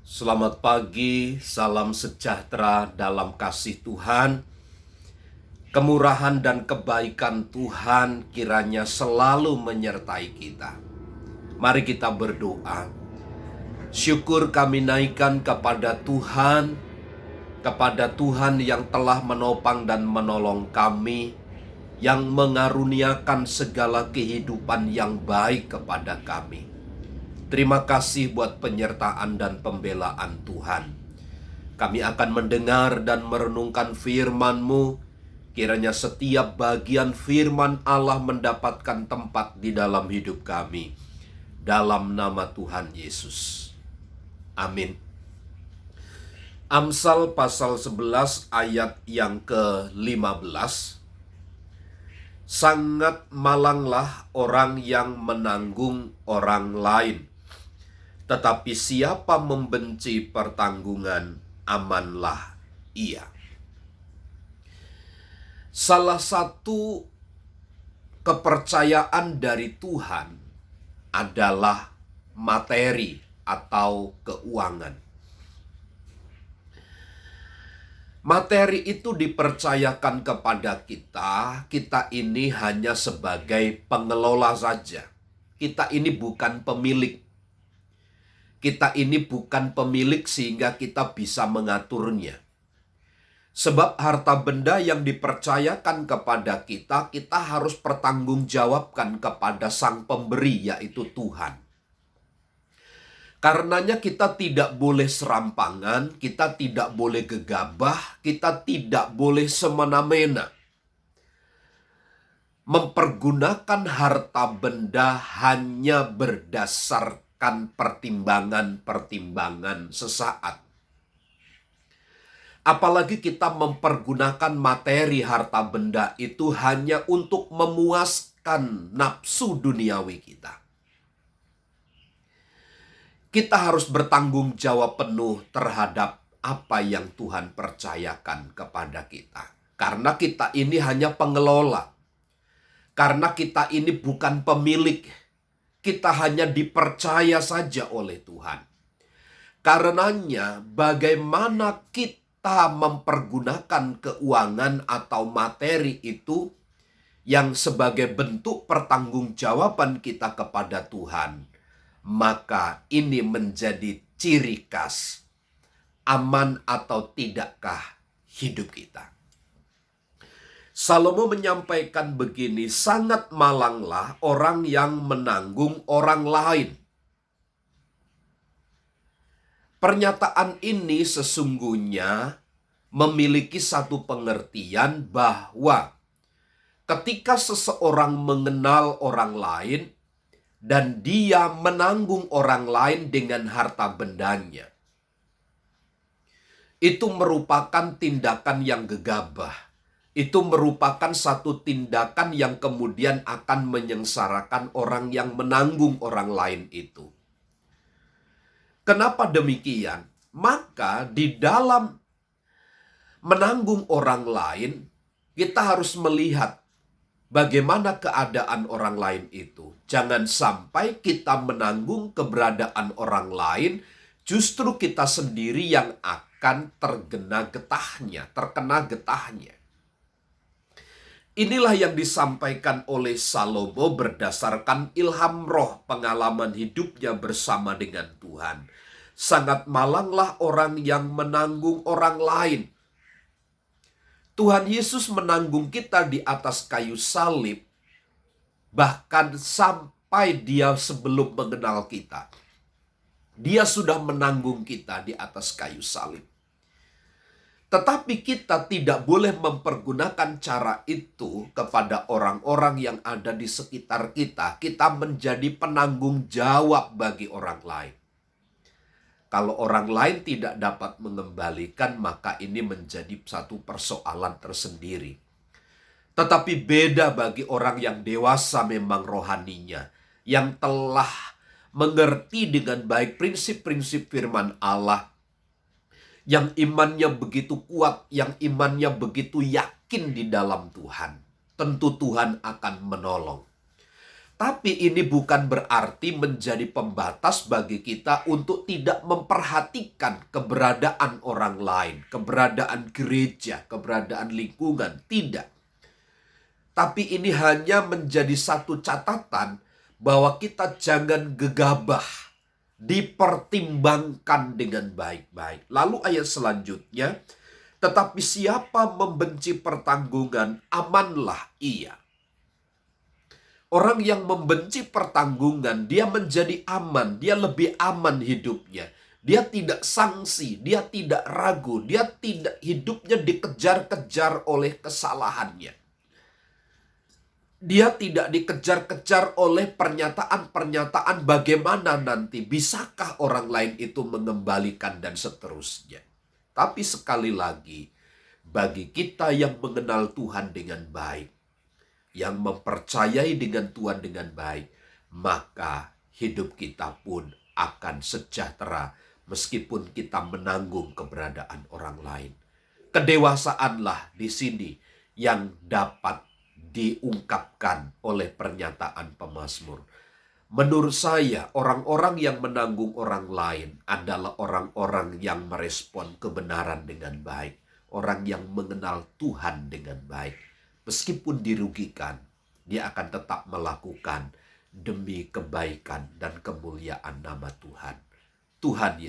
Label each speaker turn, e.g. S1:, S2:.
S1: Selamat pagi, salam sejahtera dalam kasih Tuhan. Kemurahan dan kebaikan Tuhan kiranya selalu menyertai kita. Mari kita berdoa. Syukur kami naikkan kepada Tuhan yang telah menopang dan menolong kami, yang mengaruniakan segala kehidupan yang baik kepada kami. Terima kasih buat penyertaan dan pembelaan Tuhan. Kami akan mendengar dan merenungkan firman-Mu. Kiranya setiap bagian firman Allah mendapatkan tempat di dalam hidup kami. Dalam nama Tuhan Yesus. Amin. Amsal pasal 11 ayat yang ke-15. Sangat malanglah orang yang menanggung orang lain, tetapi siapa membenci pertanggungan, amanlah ia. Salah satu kepercayaan dari Tuhan adalah materi atau keuangan. Materi itu dipercayakan kepada kita, kita ini hanya sebagai pengelola saja. Kita ini bukan pemilik. Kita ini bukan pemilik sehingga kita bisa mengaturnya. Sebab harta benda yang dipercayakan kepada kita, kita harus pertanggungjawabkan kepada Sang Pemberi, yaitu Tuhan. Karenanya kita tidak boleh serampangan, kita tidak boleh gegabah, kita tidak boleh semena-mena mempergunakan harta benda hanya berdasarkan pertimbangan-pertimbangan sesaat. Apalagi kita mempergunakan materi harta benda itu hanya untuk memuaskan nafsu duniawi kita. Kita harus bertanggung jawab penuh terhadap apa yang Tuhan percayakan kepada kita. Karena kita ini hanya pengelola. Karena kita ini bukan pemilik. Kita hanya dipercaya saja oleh Tuhan. Karenanya bagaimana kita mempergunakan keuangan atau materi itu yang sebagai bentuk pertanggungjawaban kita kepada Tuhan, maka ini menjadi ciri khas aman atau tidakkah hidup kita. Salomo menyampaikan begini, sangat malanglah orang yang menanggung orang lain. Pernyataan ini sesungguhnya memiliki satu pengertian bahwa ketika seseorang mengenal orang lain, dan dia menanggung orang lain dengan harta bendanya, itu merupakan tindakan yang gegabah. Itu merupakan satu tindakan yang kemudian akan menyengsarakan orang yang menanggung orang lain itu. Kenapa demikian? Maka di dalam menanggung orang lain, kita harus melihat bagaimana keadaan orang lain itu. Jangan sampai kita menanggung keberadaan orang lain, justru kita sendiri yang akan terkena getahnya. Inilah yang disampaikan oleh Salomo berdasarkan ilham roh pengalaman hidupnya bersama dengan Tuhan. Sangat malanglah orang yang menanggung orang lain. Tuhan Yesus menanggung kita di atas kayu salib, bahkan sampai dia sebelum mengenal kita. Dia sudah menanggung kita di atas kayu salib. Tetapi kita tidak boleh mempergunakan cara itu kepada orang-orang yang ada di sekitar kita. Kita menjadi penanggung jawab bagi orang lain. Kalau orang lain tidak dapat mengembalikan, maka ini menjadi satu persoalan tersendiri. Tetapi beda bagi orang yang dewasa memang rohaninya, yang telah mengerti dengan baik prinsip-prinsip firman Allah, yang imannya begitu kuat, yang imannya begitu yakin di dalam Tuhan. Tentu Tuhan akan menolong. Tapi ini bukan berarti menjadi pembatas bagi kita untuk tidak memperhatikan keberadaan orang lain, keberadaan gereja, keberadaan lingkungan. Tidak. Tapi ini hanya menjadi satu catatan bahwa kita jangan gegabah, dipertimbangkan dengan baik-baik. Lalu ayat selanjutnya, tetapi siapa membenci pertanggungan, amanlah ia. Orang yang membenci pertanggungan, dia menjadi aman, dia lebih aman hidupnya. Dia tidak sangsi, dia tidak ragu, dia tidak hidupnya dikejar-kejar oleh kesalahannya. Dia tidak dikejar-kejar oleh pernyataan-pernyataan bagaimana nanti, bisakah orang lain itu mengembalikan dan seterusnya. Tapi sekali lagi, bagi kita yang mengenal Tuhan dengan baik, yang mempercayai dengan Tuhan dengan baik, maka hidup kita pun akan sejahtera meskipun kita menanggung keberadaan orang lain. Kedewasaanlah di sini yang dapat diungkapkan oleh pernyataan pemazmur. Menurut saya, orang-orang yang menanggung orang lain adalah orang-orang yang merespon kebenaran dengan baik, orang yang mengenal Tuhan dengan baik. Meskipun dirugikan, dia akan tetap melakukan demi kebaikan dan kemuliaan nama Tuhan. Tuhan Yesus